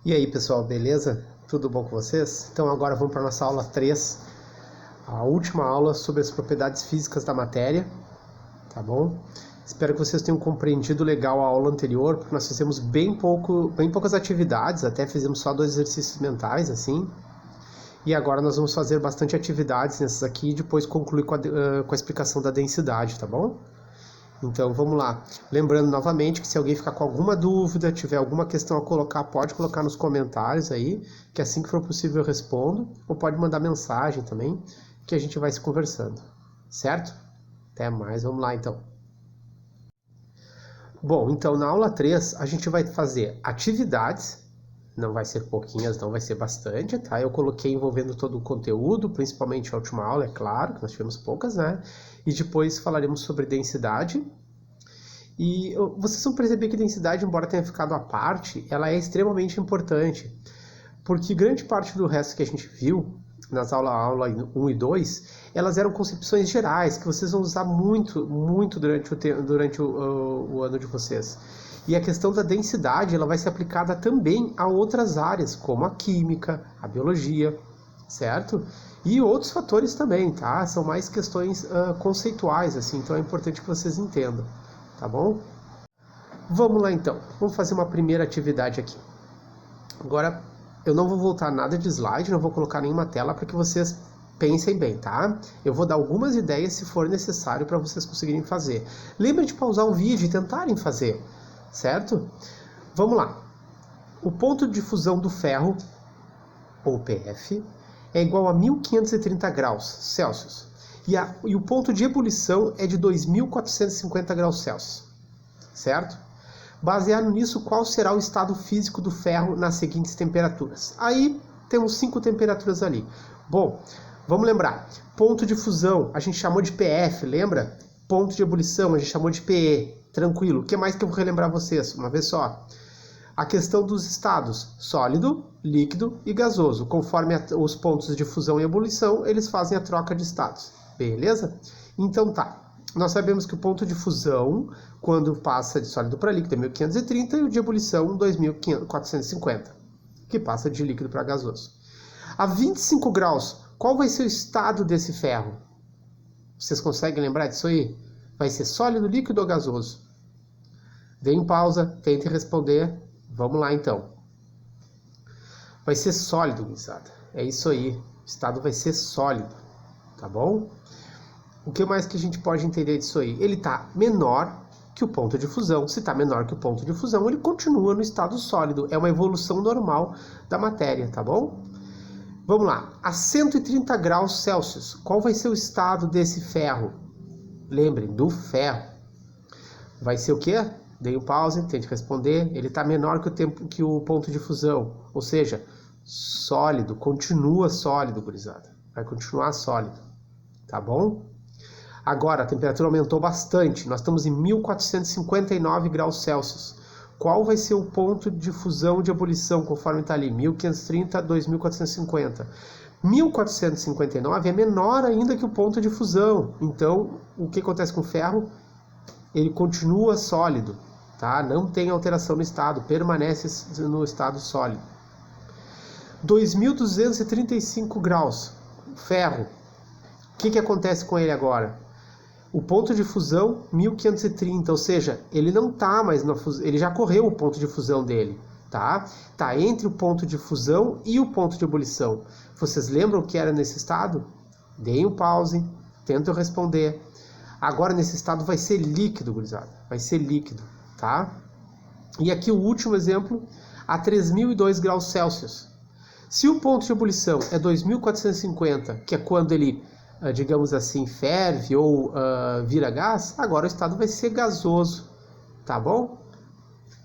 E aí pessoal, beleza? Tudo bom com vocês? Então agora vamos para a nossa aula 3, a última aula sobre as propriedades físicas da matéria, tá bom? Espero que vocês tenham compreendido legal a aula anterior, porque nós fizemos bem poucas atividades, até fizemos só 2 exercícios mentais, assim. E agora nós vamos fazer bastante atividades nessas aqui e depois concluir com a explicação da densidade, tá bom? Então vamos lá, lembrando novamente que se alguém ficar com alguma dúvida, tiver alguma questão a colocar, pode colocar nos comentários aí, que assim que for possível eu respondo, ou pode mandar mensagem também, que a gente vai se conversando, certo? Até mais, vamos lá então. Bom, então na aula 3 a gente vai fazer atividades, não vai ser pouquinhas, não vai ser bastante, tá? Eu coloquei envolvendo todo o conteúdo, principalmente a última aula, é claro, que nós tivemos poucas, né? E depois falaremos sobre densidade. E vocês vão perceber que densidade, embora tenha ficado à parte, ela é extremamente importante. Porque grande parte do resto que a gente viu nas aulas 1 e 2, elas eram concepções gerais, que vocês vão usar muito durante o ano de vocês. E a questão da densidade, ela vai ser aplicada também a outras áreas, como a química, a biologia, certo? E outros fatores também, tá? São mais questões conceituais, assim, então é importante que vocês entendam, tá bom? Vamos lá então, vamos fazer uma primeira atividade aqui. Agora, eu não vou voltar nada de slide, não vou colocar nenhuma tela para que vocês pensem bem, tá? Eu vou dar algumas ideias se for necessário para vocês conseguirem fazer. Lembrem de pausar o vídeo e tentarem fazer, certo? Vamos lá. O ponto de fusão do ferro, ou PF, é igual a 1530 graus Celsius. E o ponto de ebulição é de 2450 graus Celsius, certo? Baseado nisso, qual será o estado físico do ferro nas seguintes temperaturas? Aí temos 5 temperaturas ali. Bom, vamos lembrar. Ponto de fusão a gente chamou de PF, lembra? Ponto de ebulição a gente chamou de PE. Tranquilo. O que mais que eu vou relembrar vocês? Uma vez só. A questão dos estados sólido, líquido e gasoso. Conforme os pontos de fusão e ebulição, eles fazem a troca de estados. Beleza? Então tá. Nós sabemos que o ponto de fusão, quando passa de sólido para líquido, é 1530 e o de ebulição 2450, que passa de líquido para gasoso. A 25 graus, qual vai ser o estado desse ferro? Vocês conseguem lembrar disso aí? Vai ser sólido, líquido ou gasoso? Dê em pausa, tente responder. Vamos lá então. Vai ser sólido, gurizada. É isso aí. O estado vai ser sólido, tá bom? O que mais que a gente pode entender disso aí? Ele está menor que o ponto de fusão. Se está menor que o ponto de fusão, ele continua no estado sólido. É uma evolução normal da matéria, tá bom? Vamos lá. A 130 graus Celsius, qual vai ser o estado desse ferro? Lembrem, do ferro. Vai ser o quê? Dei um pause, tente responder. Ele está menor que o ponto de fusão. Ou seja, sólido, continua sólido, gurizada. Vai continuar sólido, tá bom? Agora, a temperatura aumentou bastante. Nós estamos em 1459 graus Celsius. Qual vai ser o ponto de fusão de ebulição, conforme está ali? 1530, 2450. 1459 é menor ainda que o ponto de fusão. Então, o que acontece com o ferro? Ele continua sólido, tá? Não tem alteração no estado, permanece no estado sólido. 2235 graus, ferro. O que acontece com ele agora? O ponto de fusão, 1530, ou seja, ele não está mais na fusão, ele já correu o ponto de fusão dele, tá? Tá entre o ponto de fusão e o ponto de ebulição. Vocês lembram o que era nesse estado? Deem um pause, tentem responder. Agora nesse estado vai ser líquido, gurizada. Vai ser líquido, tá? E aqui o último exemplo, a 3002 graus Celsius. Se o ponto de ebulição é 2450, que é quando ele, digamos assim, ferve ou vira gás, agora o estado vai ser gasoso, tá bom?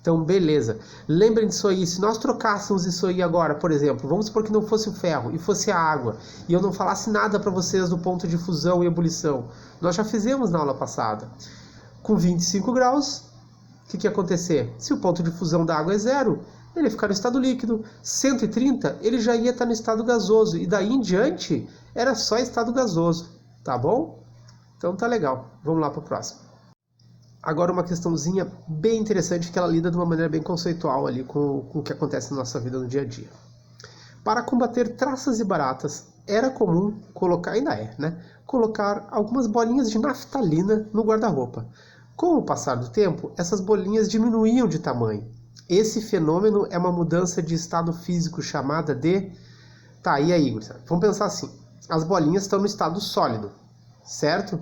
Então, beleza. Lembrem disso aí, se nós trocássemos isso aí agora, por exemplo, vamos supor que não fosse o ferro e fosse a água, e eu não falasse nada para vocês do ponto de fusão e ebulição. Nós já fizemos na aula passada. Com 25 graus, o que ia acontecer? Se o ponto de fusão da água é 0, ele ia ficar no estado líquido. 130, ele já ia estar no estado gasoso, e daí em diante era só estado gasoso, tá bom? Então tá legal. Vamos lá para o próximo. Agora uma questãozinha bem interessante que ela lida de uma maneira bem conceitual ali com o que acontece na nossa vida no dia a dia. Para combater traças e baratas, era comum colocar, ainda é, né? Colocar algumas bolinhas de naftalina no guarda-roupa. Com o passar do tempo, essas bolinhas diminuíam de tamanho. Esse fenômeno é uma mudança de estado físico chamada de... Tá, e aí, Gustavo? Vamos pensar assim. As bolinhas estão no estado sólido, certo?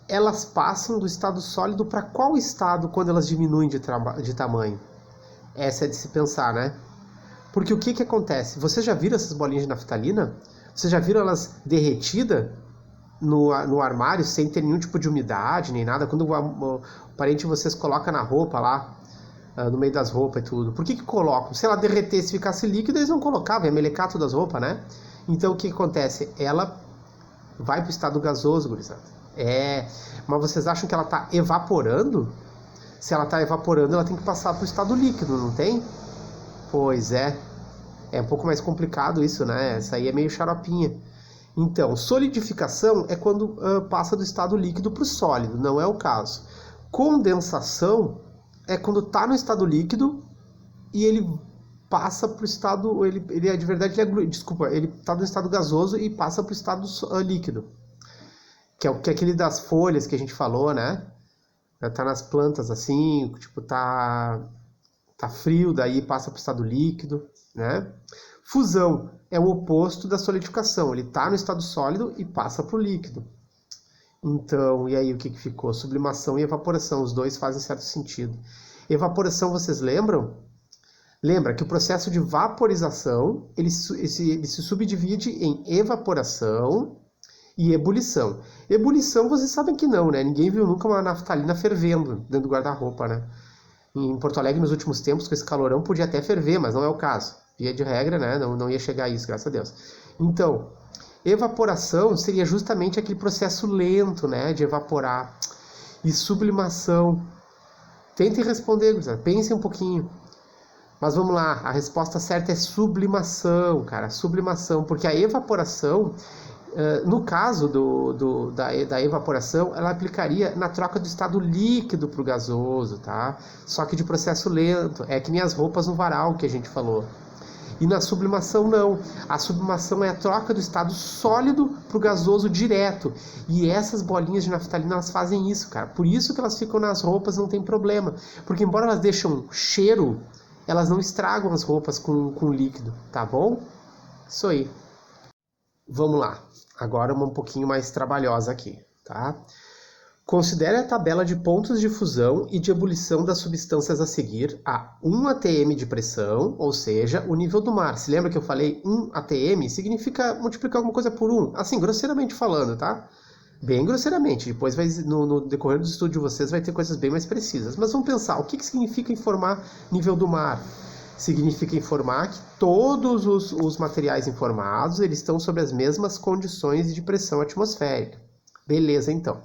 Elas passam do estado sólido para qual estado quando elas diminuem de tamanho? Essa é de se pensar, né? Porque o que acontece? Vocês já viram essas bolinhas de naftalina? Vocês já viram elas derretidas no armário sem ter nenhum tipo de umidade nem nada? Quando o parente de vocês coloca na roupa lá, no meio das roupas e tudo. Por que colocam? Se ela derretesse e ficasse líquida, eles não colocavam, ia melecar todas as roupas, né? Então o que acontece? Ela vai para o estado gasoso, gurizada. Mas vocês acham que ela está evaporando? Se ela está evaporando, ela tem que passar para o estado líquido, não tem? Pois é. É um pouco mais complicado isso, né? Essa aí é meio xaropinha. Então, solidificação é quando passa do estado líquido para o sólido, não é o caso. Condensação é quando está no estado líquido e ele passa para o estado... Ele é de verdade, ele está no estado gasoso e passa para o estado líquido. Que é aquele das folhas que a gente falou, né? Tá nas plantas assim, tipo, tá frio, daí passa para o estado líquido, né? Fusão é o oposto da solidificação. Ele tá no estado sólido e passa para o líquido. Então, e aí o que ficou? Sublimação e evaporação, os dois fazem certo sentido. Evaporação, vocês lembram? Lembra que o processo de vaporização, ele se subdivide em evaporação e ebulição. Ebulição, vocês sabem que não, né? Ninguém viu nunca uma naftalina fervendo dentro do guarda-roupa, né? Em Porto Alegre, nos últimos tempos, com esse calorão, podia até ferver, mas não é o caso. Via de regra, né? Não ia chegar a isso, graças a Deus. Então, evaporação seria justamente aquele processo lento, né? De evaporar. E sublimação. Tentem responder, Gustavo. Pensem um pouquinho. Mas vamos lá, a resposta certa é sublimação, cara. Sublimação, porque a evaporação... no caso da evaporação, ela aplicaria na troca do estado líquido para o gasoso, tá? Só que de processo lento, é que nem as roupas no varal que a gente falou. E na sublimação não, a sublimação é a troca do estado sólido para o gasoso direto. E essas bolinhas de naftalina, elas fazem isso, cara. Por isso que elas ficam nas roupas, não tem problema. Porque embora elas deixam cheiro, elas não estragam as roupas com líquido, tá bom? Isso aí. Vamos lá. Agora uma um pouquinho mais trabalhosa aqui, tá? Considere a tabela de pontos de fusão e de ebulição das substâncias a seguir a 1 atm de pressão, ou seja, o nível do mar. Se lembra que eu falei 1 atm? Significa multiplicar alguma coisa por 1. Assim, grosseiramente falando, tá? Bem grosseiramente. Depois, no decorrer do estudo de vocês, vai ter coisas bem mais precisas. Mas vamos pensar, o que significa informar nível do mar? Significa informar que todos os materiais informados eles estão sob as mesmas condições de pressão atmosférica. Beleza, então.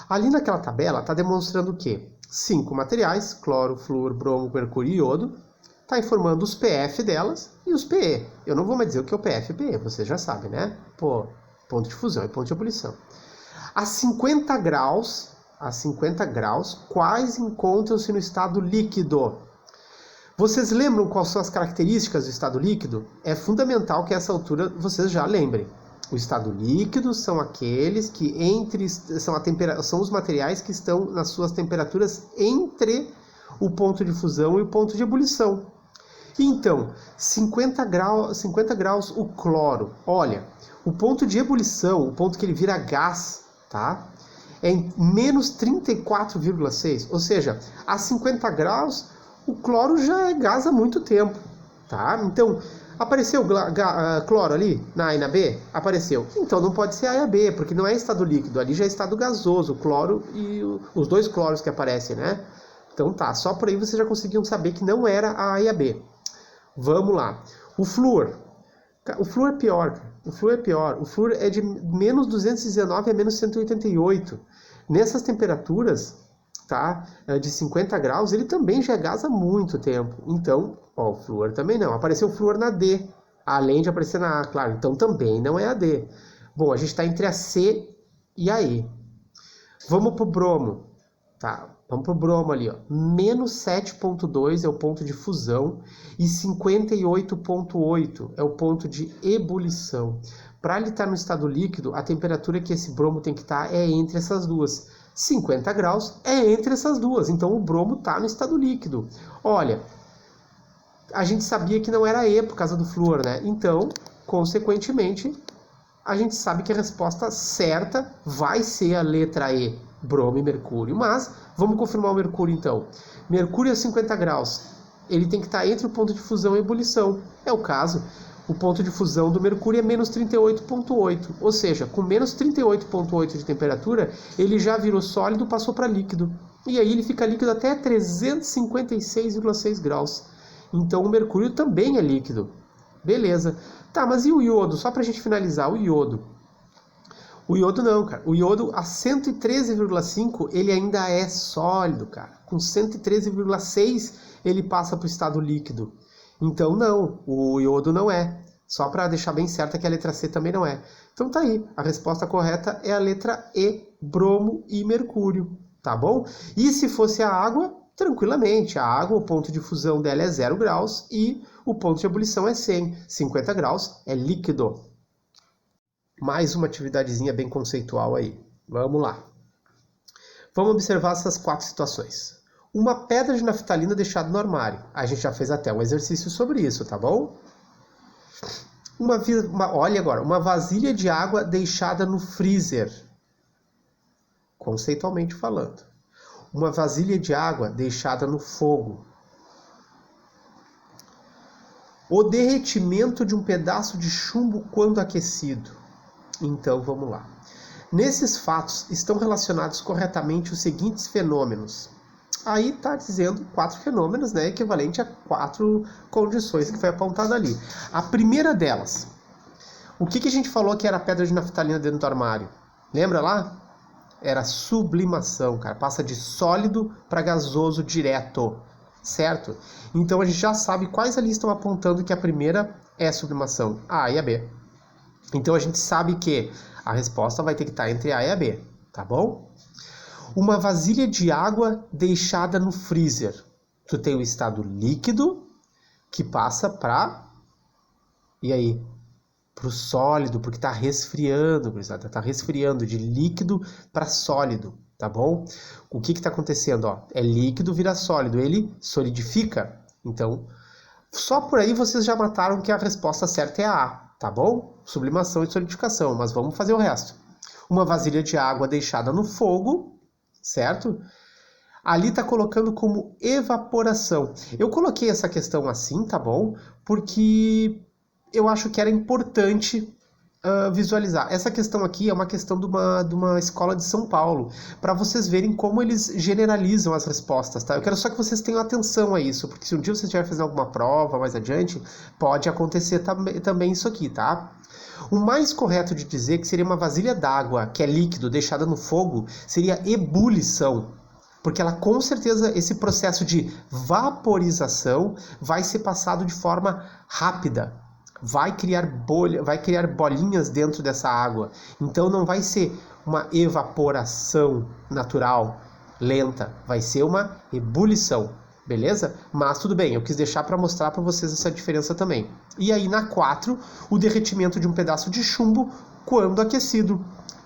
Ali naquela tabela está demonstrando o quê? 5 materiais, cloro, flúor, bromo, mercúrio e iodo. Está informando os PF delas e os PE. Eu não vou mais dizer o que é o PF e PE, vocês já sabem, né? Pô, ponto de fusão e ponto de ebulição. A 50 graus, quais encontram-se no estado líquido? Vocês lembram quais são as características do estado líquido? É fundamental que a essa altura vocês já lembrem. O estado líquido são aqueles que são os materiais que estão nas suas temperaturas entre o ponto de fusão e o ponto de ebulição. Então, 50 graus o cloro. Olha, o ponto de ebulição, o ponto que ele vira gás, tá? É em menos 34,6. Ou seja, a 50 graus... o cloro já é gás há muito tempo, tá? Então, apareceu cloro ali, na A e na B? Apareceu. Então, não pode ser A e a B, porque não é estado líquido, ali já é estado gasoso, o cloro e os dois cloros que aparecem, né? Então tá, só por aí vocês já conseguiam saber que não era a A e a B. Vamos lá. O flúor. O flúor é pior, cara. O flúor é pior. O flúor é de menos 219 a menos 188. Nessas temperaturas... tá? De 50 graus, ele também já é gás há muito tempo. Então, o flúor também não. Apareceu o flúor na D, além de aparecer na A, claro. Então também não é a D. Bom, a gente está entre a C e a E. Vamos para o bromo. Tá, vamos pro bromo ali, ó. Menos 7,2 é o ponto de fusão e 58,8 é o ponto de ebulição. Para ele estar no estado líquido, a temperatura que esse bromo tem que estar é entre essas duas. 50 graus é entre essas duas, então o bromo está no estado líquido. Olha, a gente sabia que não era E por causa do flúor, né? Então, consequentemente, a gente sabe que a resposta certa vai ser a letra E, bromo e mercúrio. Mas, vamos confirmar o mercúrio então. Mercúrio a 50 graus, ele tem que estar entre o ponto de fusão e ebulição. É o caso, o ponto de fusão do mercúrio é menos 38,8. Ou seja, com menos 38,8 de temperatura, ele já virou sólido, passou para líquido. E aí ele fica líquido até 356,6 graus. Então o mercúrio também é líquido. Beleza. Tá, mas e o iodo? Só pra gente finalizar, o iodo. O iodo não, cara. O iodo a 113,5 ele ainda é sólido, cara. Com 113,6 ele passa para o estado líquido. Então não, o iodo não é. Só para deixar bem certo que a letra C também não é. Então tá aí, a resposta correta é a letra E, bromo e mercúrio, tá bom? E se fosse a água, tranquilamente, a água, o ponto de fusão dela é 0 graus e o ponto de ebulição é 100, 50 graus é líquido. Mais uma atividadezinha bem conceitual aí. Vamos lá. Vamos observar essas 4 situações. Uma pedra de naftalina deixada no armário. A gente já fez até um exercício sobre isso, tá bom? Olha agora, uma vasilha de água deixada no freezer. Conceitualmente falando. Uma vasilha de água deixada no fogo. O derretimento de um pedaço de chumbo quando aquecido. Então, vamos lá. Nesses fatos estão relacionados corretamente os seguintes fenômenos. Aí está dizendo 4 fenômenos, né, equivalente a 4 condições que foi apontada ali. A primeira delas, o que a gente falou que era pedra de naftalina dentro do armário? Lembra lá? Era sublimação, cara. Passa de sólido para gasoso direto, certo? Então a gente já sabe quais ali estão apontando que a primeira é sublimação, a A e a B. Então a gente sabe que a resposta vai ter que estar entre A e a B, tá bom? Uma vasilha de água deixada no freezer. Tu tem o estado líquido que passa para... E aí? Para o sólido, porque está resfriando, está resfriando de líquido para sólido, tá bom? O que está acontecendo? Ó? É líquido vira sólido, ele solidifica. Então, só por aí vocês já mataram que a resposta certa é a A, tá bom? Sublimação e solidificação, mas vamos fazer o resto. Uma vasilha de água deixada no fogo, certo? Ali está colocando como evaporação. Eu coloquei essa questão assim, tá bom? Porque eu acho que era importante visualizar. Essa questão aqui é uma questão de uma escola de São Paulo, para vocês verem como eles generalizam as respostas, tá? Eu quero só que vocês tenham atenção a isso, porque se um dia você estiver fazendo alguma prova mais adiante, pode acontecer também isso aqui, tá? O mais correto de dizer que seria uma vasilha d'água, que é líquido, deixada no fogo, seria ebulição. Porque ela, com certeza, esse processo de vaporização vai ser passado de forma rápida. Vai criar bolinhas dentro dessa água. Então não vai ser uma evaporação natural, lenta. Vai ser uma ebulição. Beleza? Mas tudo bem, eu quis deixar para mostrar para vocês essa diferença também. E aí na 4, o derretimento de um pedaço de chumbo quando aquecido.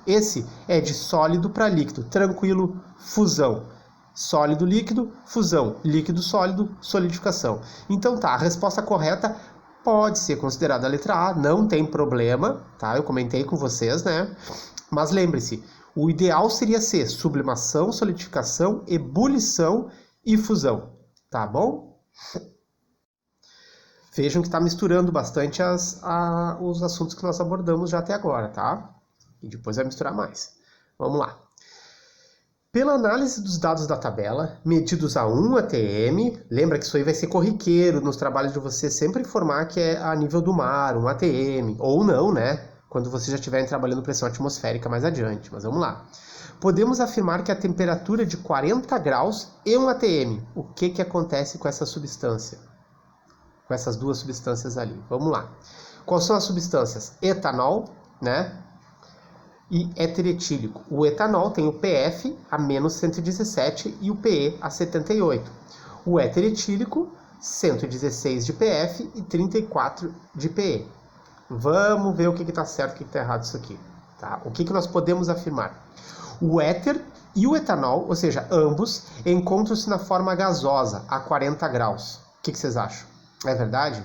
Esse é de sólido para líquido, tranquilo, fusão. Sólido, líquido, fusão. Líquido, sólido, solidificação. Então tá, a resposta correta pode ser considerada a letra A, não tem problema, tá? Eu comentei com vocês, né? Mas lembre-se, o ideal seria ser sublimação, solidificação, ebulição e fusão. Tá bom? Vejam que está misturando bastante os assuntos que nós abordamos já até agora, tá? E depois vai misturar mais. Vamos lá. Pela análise dos dados da tabela, medidos a 1 atm, lembra que isso aí vai ser corriqueiro nos trabalhos de você sempre informar que é a nível do mar, 1 atm, ou não, né? Quando vocês já estiverem trabalhando pressão atmosférica mais adiante, mas vamos lá. Podemos afirmar que a temperatura de 40 graus e 1 atm. O que acontece com essa substância? Com essas duas substâncias ali. Vamos lá. Quais são as substâncias? Etanol, né? e éter etílico. O etanol tem o PF a menos 117 e o PE a 78. O éter etílico, 116 de PF e 34 de PE. Vamos ver o que está certo e o que está errado isso aqui. Tá? O que nós podemos afirmar? O éter e o etanol, ou seja, ambos, encontram-se na forma gasosa, a 40 graus. O que vocês acham? É verdade?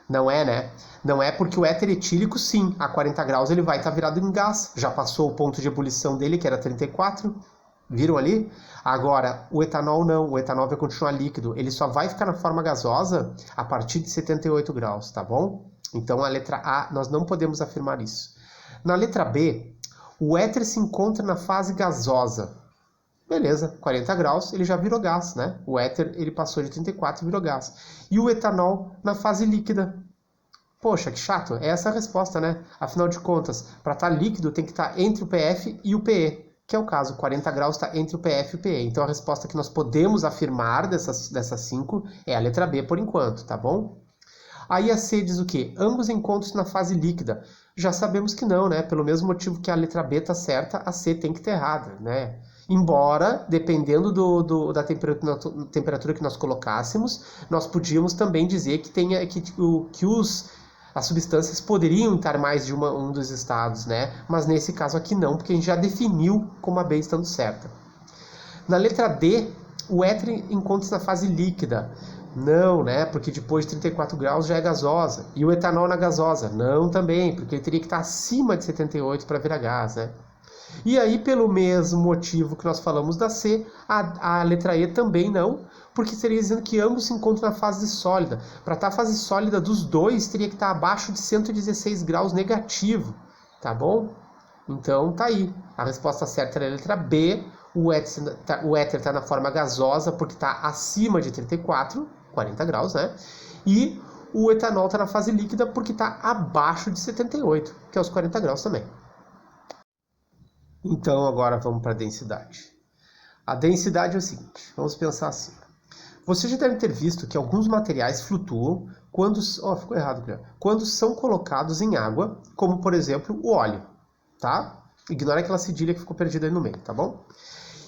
Não é, né? Não é, porque o éter etílico, sim, a 40 graus ele vai estar virado em gás. Já passou o ponto de ebulição dele, que era 34. Viram ali? Agora, o etanol não. O etanol vai continuar líquido. Ele só vai ficar na forma gasosa a partir de 78 graus, tá bom? Então, a letra A, nós não podemos afirmar isso. Na letra B, o éter se encontra na fase gasosa. Beleza, 40 graus, ele já virou gás, né? O éter, ele passou de 34 e virou gás. E o etanol na fase líquida. Poxa, que chato. É essa a resposta, né? Afinal de contas, para estar líquido tem que estar entre o PF e o PE, que é o caso. 40 graus está entre o PF e o PE. Então a resposta que nós podemos afirmar dessas 5 é a letra B por enquanto, tá bom? Aí a C diz o quê? Ambos encontram-se na fase líquida. Já sabemos que não, né? Pelo mesmo motivo que a letra B está certa, a C tem que estar errada, né? Embora, dependendo da temperatura que nós colocássemos, nós podíamos também dizer que as substâncias poderiam estar mais de um dos estados, né? Mas nesse caso aqui não, porque a gente já definiu como a B estando certa. Na letra D, o éter encontra-se na fase líquida. Não, né? Porque depois de 34 graus já é gasosa. E o etanol na gasosa? Não também, porque ele teria que estar acima de 78 para virar gás, né? E aí, pelo mesmo motivo que nós falamos da C, a letra E também não, porque seria dizendo que ambos se encontram na fase sólida. Para estar a fase sólida dos dois, teria que estar abaixo de 116 graus negativo, tá bom? Então, tá aí. A resposta certa é a letra B. O éter está na forma gasosa porque está acima de 34, 40 graus, né? E o etanol está na fase líquida porque está abaixo de 78, que é os 40 graus também. Então, agora vamos para a densidade. A densidade é o seguinte, vamos pensar assim. Você já deve ter visto que alguns materiais flutuam quando são colocados em água, como, por exemplo, o óleo, tá? Ignora aquela cedilha que ficou perdida aí no meio, tá bom?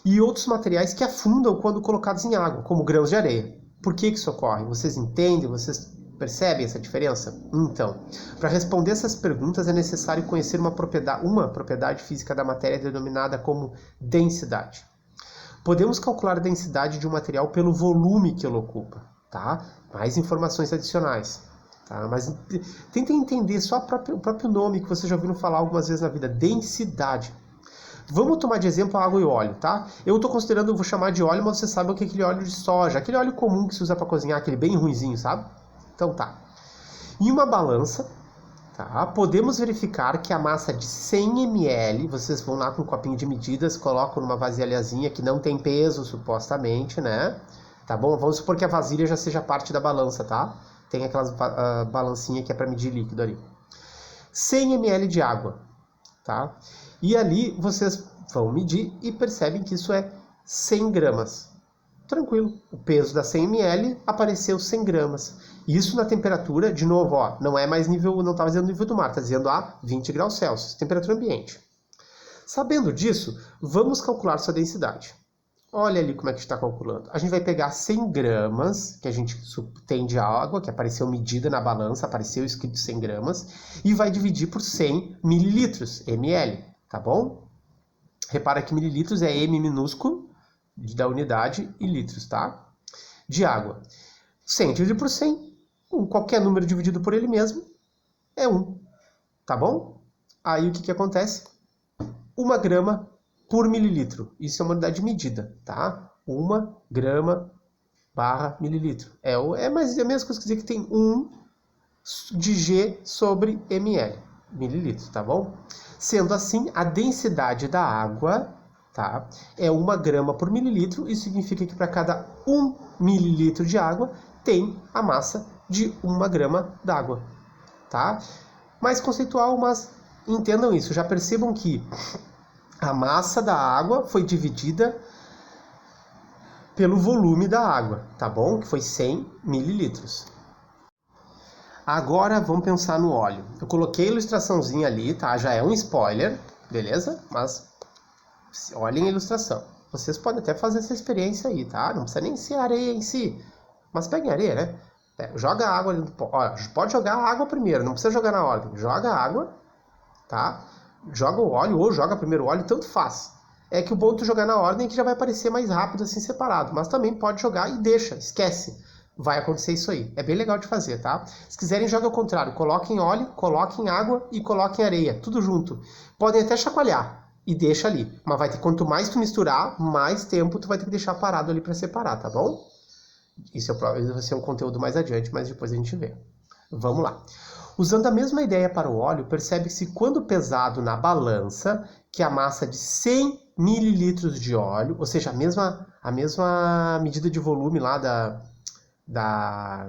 E outros materiais que afundam quando colocados em água, como grãos de areia. Por que isso ocorre? Vocês entendem? Vocês percebem essa diferença? Então, para responder essas perguntas é necessário conhecer uma propriedade física da matéria denominada como densidade. Podemos calcular a densidade de um material pelo volume que ele ocupa, tá? Mais informações adicionais, tá? Mas tentem entender só o próprio nome que vocês já ouviram falar algumas vezes na vida, densidade. Vamos tomar de exemplo a água e óleo, tá? Eu vou chamar de óleo, mas você sabe o que é aquele óleo de soja, aquele óleo comum que se usa para cozinhar, aquele bem ruinzinho, sabe? Então tá. Em uma balança, tá? Podemos verificar que a massa de 100 ml, vocês vão lá com um copinho de medidas, colocam numa vasilhazinha que não tem peso, supostamente, né? Tá bom? Vamos supor que a vasilha já seja parte da balança, tá? Tem aquelas balancinha que é para medir líquido ali. 100 ml de água, tá? E ali vocês vão medir e percebem que isso é 100 gramas. Tranquilo, o peso da 100 ml apareceu 100 gramas. Isso na temperatura, de novo, ó, não é mais nível, não está dizendo nível do mar, está dizendo a 20 graus Celsius, temperatura ambiente. Sabendo disso, vamos calcular sua densidade. Olha ali como é que está calculando. A gente vai pegar 100 gramas, que a gente tem de água, que apareceu medida na balança, apareceu escrito 100 gramas, e vai dividir por 100 mililitros, ml, tá bom? Repara que mililitros é M minúsculo, da unidade, e litros, tá? De água. 100 dividido por 100, qualquer número dividido por ele mesmo, é 1, tá bom? Aí o que acontece? 1 grama por mililitro. Isso é uma unidade de medida, tá? 1 grama barra mililitro. É mais a mesma coisa que dizer que tem 1 de G sobre ml, mililitro, tá bom? Sendo assim, a densidade da água, tá, é 1 grama por mililitro. Isso significa que para cada 1 mililitro de água tem a massa de 1 grama d'água, tá? Mais conceitual, mas entendam isso. Já percebam que a massa da água foi dividida pelo volume da água, tá bom? Que foi 100 mililitros. Agora vamos pensar no óleo. Eu coloquei a ilustraçãozinha ali, tá? Já é um spoiler, beleza? Mas olhem a ilustração. Vocês podem até fazer essa experiência aí, tá? Não precisa nem ser areia em si, mas peguem areia, né? Joga água ali no pó. Olha, pode jogar a água primeiro, não precisa jogar na ordem. Joga a água, tá? Joga o óleo ou joga primeiro o óleo, tanto faz. É que o bom de tu jogar na ordem é que já vai aparecer mais rápido assim separado, mas também pode jogar e deixa, esquece. Vai acontecer isso aí. É bem legal de fazer, tá? Se quiserem, joga ao contrário. Coloquem óleo, coloquem água e coloquem areia, tudo junto. Podem até chacoalhar e deixa ali. Mas vai ter, quanto mais tu misturar, mais tempo tu vai ter que deixar parado ali para separar, tá bom? Isso vai ser um conteúdo mais adiante, mas depois a gente vê. Vamos lá. Usando a mesma ideia para o óleo, percebe-se quando pesado na balança que a massa de 100 ml de óleo, ou seja, a mesma medida de volume lá da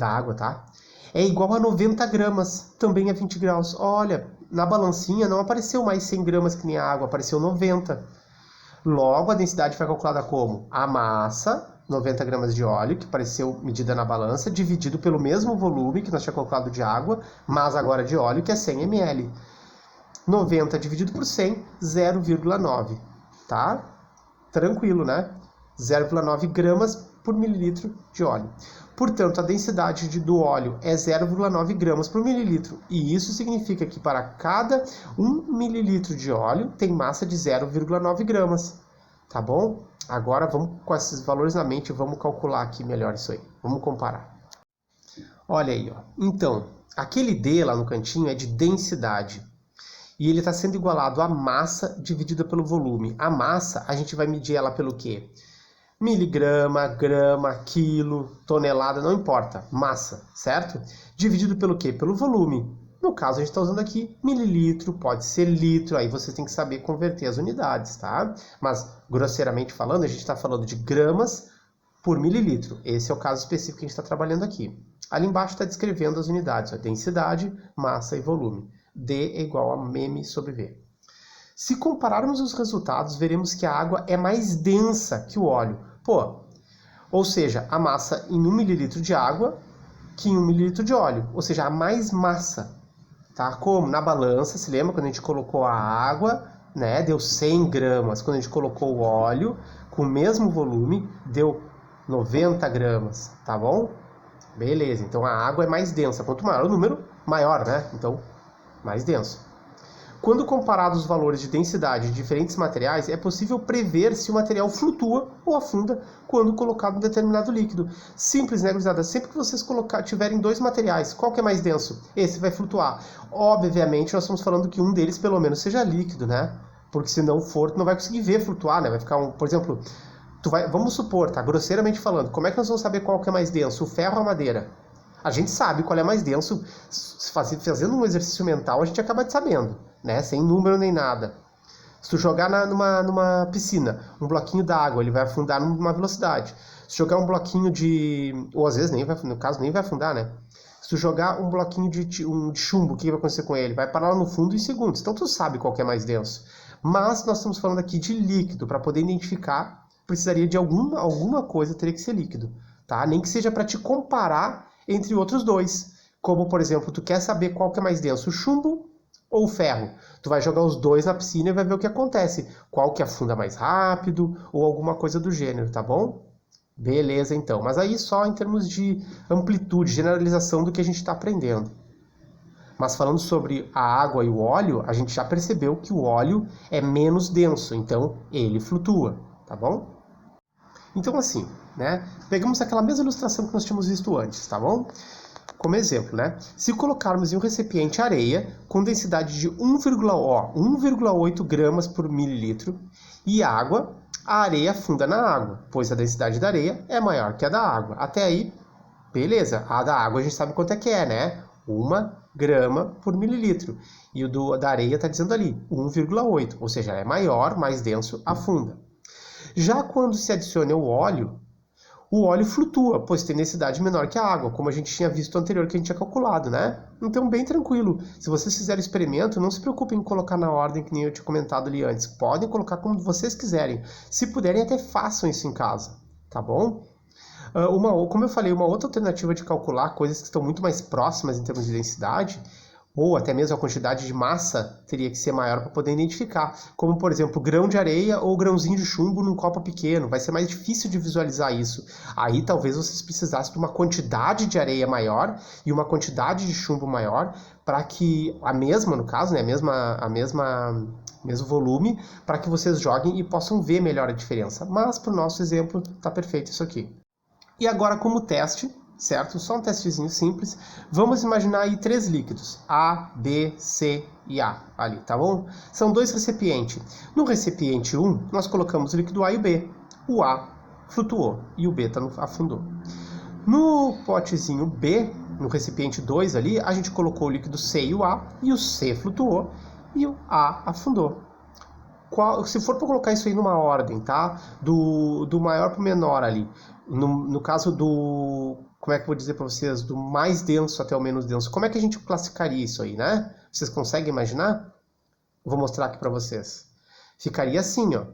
água, tá? É igual a 90 gramas, também a 20 graus. Olha, na balancinha não apareceu mais 100 gramas que nem a água, apareceu 90. Logo, a densidade foi calculada como a massa, 90 gramas de óleo, que apareceu medida na balança, dividido pelo mesmo volume que nós tínhamos calculado de água, mas agora de óleo, que é 100 ml. 90 dividido por 100, 0,9. Tá? Tranquilo, né? 0,9 gramas por mililitro de óleo. Portanto, a densidade do óleo é 0,9 gramas por mililitro. E isso significa que para cada 1 mililitro de óleo tem massa de 0,9 gramas. Tá bom? Agora vamos com esses valores na mente, vamos calcular aqui melhor isso aí. Vamos comparar. Olha aí, ó. Então, aquele D lá no cantinho é de densidade. E ele está sendo igualado à massa dividida pelo volume. A massa, a gente vai medir ela pelo quê? Miligrama, grama, quilo, tonelada, não importa. Massa, certo? Dividido pelo quê? Pelo volume. No caso, a gente está usando aqui mililitro, pode ser litro, aí você tem que saber converter as unidades, tá? Mas, grosseiramente falando, a gente está falando de gramas por mililitro. Esse é o caso específico que a gente está trabalhando aqui. Ali embaixo está descrevendo as unidades, ó, densidade, massa e volume. D é igual a mM sobre V. Se compararmos os resultados, veremos que a água é mais densa que o óleo. Pô, ou seja, a massa em 1 ml de água que em 1 ml de óleo. Ou seja, há mais massa. Tá? Como? Na balança, se lembra quando a gente colocou a água, né, deu 100 gramas. Quando a gente colocou o óleo, com o mesmo volume, deu 90 gramas. Tá bom? Beleza, então a água é mais densa. Quanto maior o número, maior, né? Então, mais denso. Quando comparados os valores de densidade de diferentes materiais, é possível prever se o material flutua ou afunda quando colocado em determinado líquido. Simples, né, gurizada? Sempre que vocês tiverem dois materiais, qual que é mais denso? Esse vai flutuar. Obviamente, nós estamos falando que um deles, pelo menos, seja líquido, né? Porque se não for, tu não vai conseguir ver flutuar, né? Vai ficar por exemplo, vamos supor, tá? Grosseiramente falando, como é que nós vamos saber qual que é mais denso, o ferro ou a madeira? A gente sabe qual é mais denso, fazendo um exercício mental, a gente acaba sabendo, né? Sem número nem nada. Se tu jogar numa piscina um bloquinho d'água, ele vai afundar numa velocidade. Se jogar um bloquinho ou às vezes nem vai, no caso nem vai afundar, né? Se tu jogar um bloquinho de chumbo, o que vai acontecer com ele? Vai parar lá no fundo em segundos. Então tu sabe qual que é mais denso. Mas nós estamos falando aqui de líquido. Para poder identificar, precisaria de alguma coisa, teria que ser líquido, tá? Nem que seja para te comparar entre outros dois. Como, por exemplo, tu quer saber qual que é mais denso, o chumbo ou o ferro? Tu vai jogar os dois na piscina e vai ver o que acontece. Qual que afunda mais rápido ou alguma coisa do gênero, tá bom? Beleza, então. Mas aí só em termos de amplitude, generalização do que a gente está aprendendo. Mas falando sobre a água e o óleo, a gente já percebeu que o óleo é menos denso, então ele flutua, tá bom? Então assim, né? Pegamos aquela mesma ilustração que nós tínhamos visto antes, tá bom? Como exemplo, né? Se colocarmos em um recipiente areia com densidade de 1,8 gramas por mililitro e água, a areia afunda na água, pois a densidade da areia é maior que a da água. Até aí, beleza. A da água a gente sabe quanto é que é, né? 1 grama por mililitro. E o da areia está dizendo ali, 1,8. Ou seja, é maior, mais denso, afunda. Já quando se adiciona o óleo flutua, pois tem densidade menor que a água, como a gente tinha visto anterior, que a gente tinha calculado, né? Então, bem tranquilo. Se vocês fizerem o experimento, não se preocupem em colocar na ordem que nem eu tinha comentado ali antes. Podem colocar como vocês quiserem. Se puderem, até façam isso em casa, tá bom? Como eu falei, uma outra alternativa de calcular coisas que estão muito mais próximas em termos de densidade, ou até mesmo a quantidade de massa teria que ser maior para poder identificar, como por exemplo grão de areia ou grãozinho de chumbo num copo pequeno, vai ser mais difícil de visualizar isso. Aí talvez vocês precisassem de uma quantidade de areia maior e uma quantidade de chumbo maior para que a mesma, no caso, né, mesmo volume, para que vocês joguem e possam ver melhor a diferença. Mas para o nosso exemplo tá perfeito isso aqui. E agora como teste, certo? Só um testezinho simples. Vamos imaginar aí 3 líquidos, A, B, C e A, ali, tá bom? São 2 recipientes. No recipiente 1, nós colocamos o líquido A e o B. O A flutuou e o B afundou. No potezinho B, no recipiente 2 ali, a gente colocou o líquido C e o C flutuou e o A afundou. Se for para colocar isso aí numa ordem, tá? Do maior para o menor ali. No caso do... Como é que eu vou dizer para vocês? Do mais denso até o menos denso. Como é que a gente classificaria isso aí, né? Vocês conseguem imaginar? Vou mostrar aqui para vocês. Ficaria assim, ó.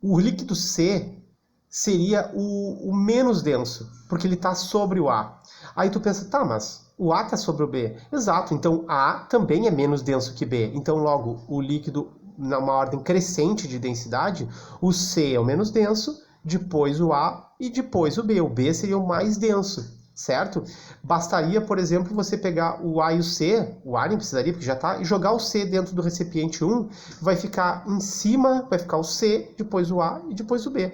O líquido C seria o menos denso, porque ele está sobre o A. Aí tu pensa, tá, mas o A está sobre o B. Exato, então A também é menos denso que B. Então logo, o líquido, numa ordem crescente de densidade, o C é o menos denso, depois o A e depois o B. O B seria o mais denso, certo? Bastaria, por exemplo, você pegar o A e o C, o A nem precisaria, porque já está, e jogar o C dentro do recipiente 1, vai ficar em cima, vai ficar o C, depois o A e depois o B.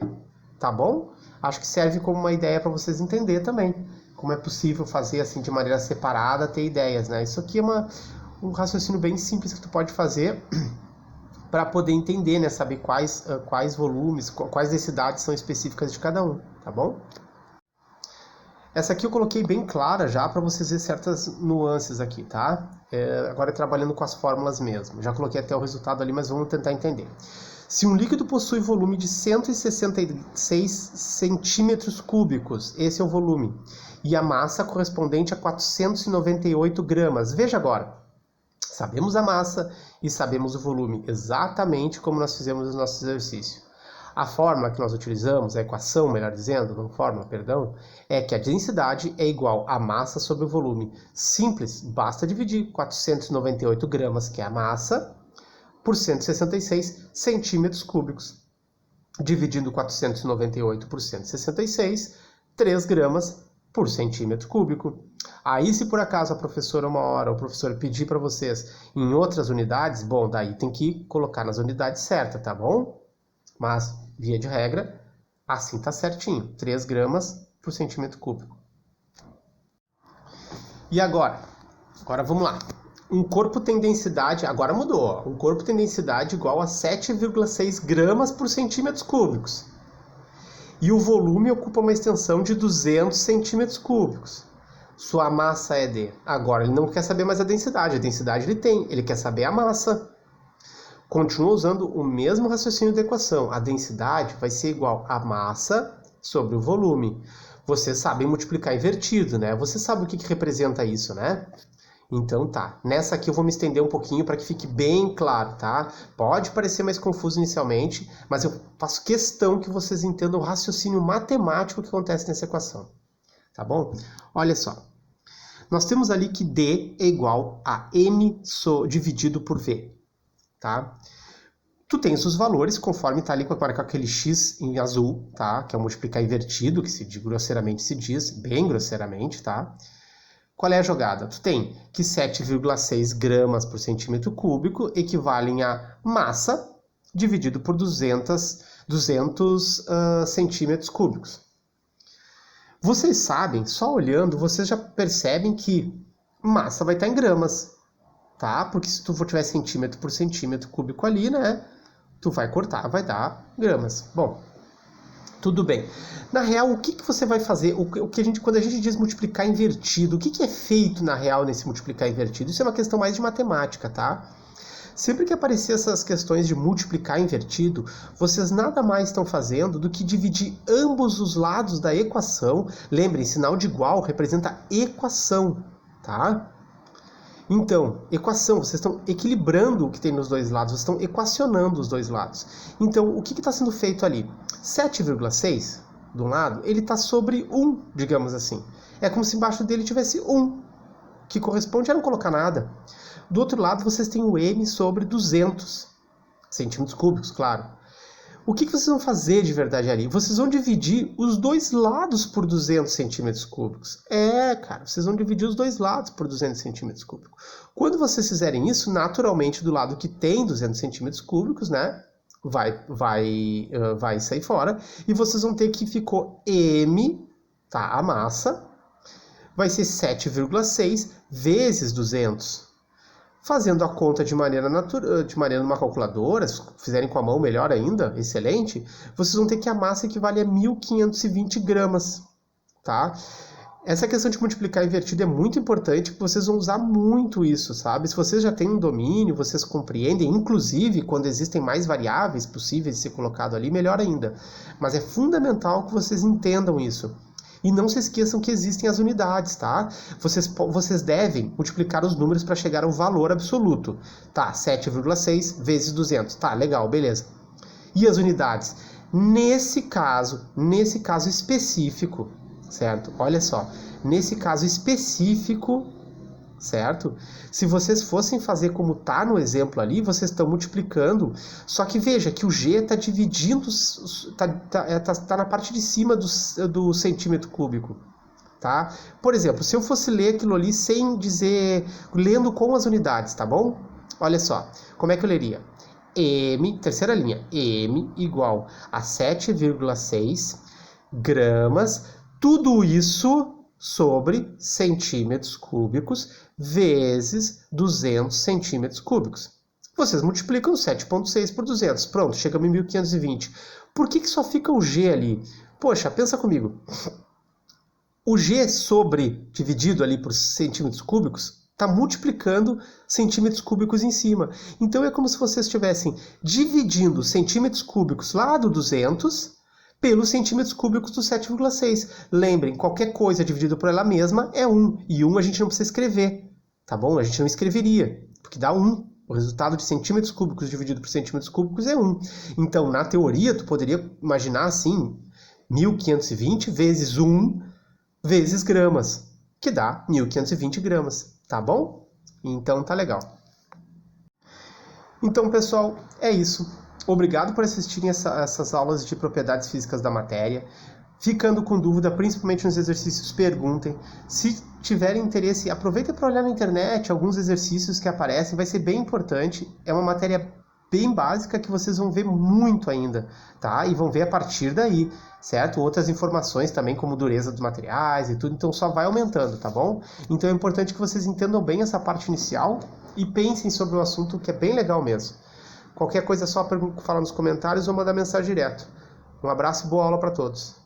Tá bom? Acho que serve como uma ideia para vocês entenderem também. Como é possível fazer assim de maneira separada, ter ideias, né? Isso aqui é um raciocínio bem simples que tu pode fazer para poder entender, né? Saber quais volumes, quais densidades são específicas de cada um, tá bom? Essa aqui eu coloquei bem clara já para vocês verem certas nuances aqui, tá? Agora trabalhando com as fórmulas mesmo. Já coloquei até o resultado ali, mas vamos tentar entender. Se um líquido possui volume de 166 centímetros cúbicos, esse é o volume, e a massa correspondente a 498 gramas. Veja agora. Sabemos a massa e sabemos o volume, exatamente como nós fizemos no nosso exercício. A fórmula que nós utilizamos, a equação, melhor dizendo, não fórmula, perdão, é que a densidade é igual à massa sobre o volume. Simples, basta dividir 498 gramas, que é a massa, por 166 centímetros cúbicos. Dividindo 498 por 166, 3 gramas por centímetro cúbico. Aí, se por acaso a professora uma hora, o professor pedir para vocês em outras unidades, bom, daí tem que colocar nas unidades certas, tá bom? Mas, via de regra, assim tá certinho, 3 gramas por centímetro cúbico. E agora? Agora vamos lá. Um corpo tem densidade, agora mudou, ó. Um corpo tem densidade igual a 7,6 gramas por centímetros cúbicos. E o volume ocupa uma extensão de 200 centímetros cúbicos. Sua massa é de... Agora, ele não quer saber mais a densidade ele tem, ele quer saber a massa. Continua usando o mesmo raciocínio da equação. A densidade vai ser igual a massa sobre o volume. Vocês sabem multiplicar invertido, né? Você sabe o que representa isso, né? Então tá, nessa aqui eu vou me estender um pouquinho para que fique bem claro, tá? Pode parecer mais confuso inicialmente, mas eu faço questão que vocês entendam o raciocínio matemático que acontece nessa equação, tá bom? Olha só, nós temos ali que D é igual a M dividido por V, tá? Tu tens os valores conforme tá ali com aquele X em azul, tá? Que é o multiplicar invertido, que grosseiramente se diz, bem grosseiramente, tá? Qual é a jogada? Tu tem que 7,6 gramas por centímetro cúbico equivalem a massa dividido por 200 centímetros cúbicos. Vocês sabem, só olhando, vocês já percebem que massa vai estar em gramas, tá? Porque se tu tiver centímetro por centímetro cúbico ali, né? Tu vai cortar, vai dar gramas. Bom, tudo bem. Na real, o que você vai fazer? Quando a gente diz multiplicar invertido, o que é feito na real nesse multiplicar invertido? Isso é uma questão mais de matemática, tá? Sempre que aparecer essas questões de multiplicar invertido, vocês nada mais estão fazendo do que dividir ambos os lados da equação. Lembrem, sinal de igual representa equação, tá? Então, equação, vocês estão equilibrando o que tem nos dois lados, vocês estão equacionando os dois lados. Então, o que está sendo feito ali? 7,6, de um lado, ele está sobre 1, digamos assim. É como se embaixo dele tivesse 1. que corresponde a não colocar nada. Do outro lado, vocês têm o m sobre 200 centímetros cúbicos, claro. O que vocês vão fazer de verdade ali? Vocês vão dividir os dois lados por 200 centímetros cúbicos. Cara, vocês vão dividir os dois lados por 200 centímetros cúbicos. Quando vocês fizerem isso, naturalmente, do lado que tem 200 centímetros cúbicos, né, vai sair fora. E vocês vão ter que ficou m, tá, a massa, vai ser 7,6 vezes 200. Fazendo a conta de maneira numa calculadora, se fizerem com a mão, melhor ainda, excelente, vocês vão ter que a massa equivale a 1.520 gramas, tá? Essa questão de multiplicar invertido é muito importante, porque vocês vão usar muito isso, sabe? Se vocês já têm um domínio, vocês compreendem, inclusive quando existem mais variáveis possíveis de ser colocado ali, melhor ainda. Mas é fundamental que vocês entendam isso. E não se esqueçam que existem as unidades, tá? Vocês devem multiplicar os números para chegar ao valor absoluto. Tá, 7,6 vezes 200. Tá, legal, beleza. E as unidades? Nesse caso específico, certo? Olha só, nesse caso específico, certo? Se vocês fossem fazer como tá no exemplo ali, vocês estão multiplicando, só que veja que o G está dividindo, tá na parte de cima do centímetro cúbico, tá? Por exemplo, se eu fosse ler aquilo ali sem dizer, lendo com as unidades, tá bom? Olha só, como é que eu leria? M, terceira linha, M igual a 7,6 gramas, tudo isso sobre centímetros cúbicos vezes 200 centímetros cúbicos. Vocês multiplicam 7,6 por 200. Pronto, chegamos em 1.520. Por que só fica o G ali? Poxa, pensa comigo. O G dividido ali por centímetros cúbicos está multiplicando centímetros cúbicos em cima. Então é como se vocês estivessem dividindo centímetros cúbicos lá do 200 pelos centímetros cúbicos do 7,6. Lembrem, qualquer coisa dividida por ela mesma é 1. E 1 a gente não precisa escrever, tá bom? A gente não escreveria, porque dá 1. O resultado de centímetros cúbicos dividido por centímetros cúbicos é 1. Então, na teoria, tu poderia imaginar assim, 1.520 vezes 1 vezes gramas, que dá 1.520 gramas, tá bom? Então, tá legal. Então, pessoal, é isso. Obrigado por assistirem essas aulas de propriedades físicas da matéria. Ficando com dúvida, principalmente nos exercícios, perguntem. Se tiverem interesse, aproveitem para olhar na internet alguns exercícios que aparecem, vai ser bem importante. É uma matéria bem básica que vocês vão ver muito ainda, tá? E vão ver a partir daí, certo? Outras informações também, como dureza dos materiais e tudo, então só vai aumentando, tá bom? Então é importante que vocês entendam bem essa parte inicial e pensem sobre o assunto, que é bem legal mesmo. Qualquer coisa é só falar nos comentários ou mandar mensagem direto. Um abraço e boa aula para todos.